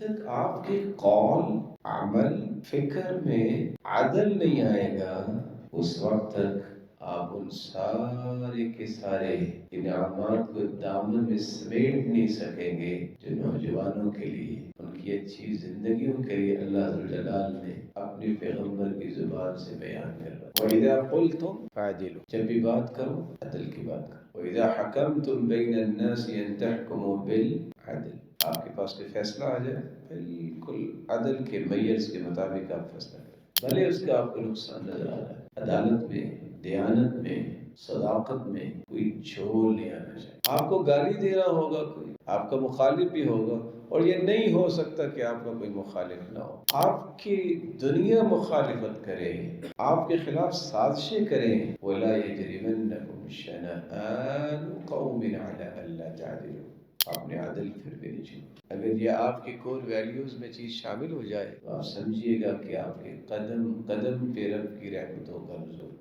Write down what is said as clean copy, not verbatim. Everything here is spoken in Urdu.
تک آپ کے قول، عمل، فکر میں عدل نہیں آئے گا، اس وقت تک آپ ان سارے کے سارے انعامات کو دامن میں سمیٹ نہیں سکیں گے جو نوجوانوں کے لیے، ان کی اچھی زندگیوں کے لیے اللہ ذوالجلال نے اپنی پیغمبر کی زبان سے بیان کر رہا ہے۔ وَإِذَا قُلْتُمْ فَاعْدِلُوا، جب بھی بات کرو عدل کی بات کرو۔ وَإِذَا حَكَمْتُمْ بَيْنَ النَّاسِ أَن تَحْكُمُوا بِالْعَدْلِ، آپ کے پاس کوئی فیصلہ آ جائے بالکل عدل کے میز کے مطابق آپ فیصلہ کریں، بھلے اس کا آپ کو نقصان نظر آ رہا ہے۔ عدالت میں، دیانت میں، صداقت میں کوئی جھول نہیں آنا چاہیے۔ آپ کو گالی دے رہا ہوگا کوئی، آپ کا مخالف بھی ہوگا، اور یہ نہیں ہو سکتا کہ آپ کا کوئی مخالف نہ ہو، آپ کی دنیا مخالفت کرے، آپ کے خلاف سازشیں کریں، وَلَا يَجْرِمَنَّكُمْ شَنَآنُ قَوْمٍ عَلَىٰ أَلَّا تَعْدِلُوا، آپ نے عدل پھر بھی نہیں چھوڑا۔ اگر یہ آپ کی کور ویلیوز میں چیز شامل ہو جائے تو آپ سمجھیے گا کہ آپ کے قدم قدم پہ رب کی رحمتوں کا نزول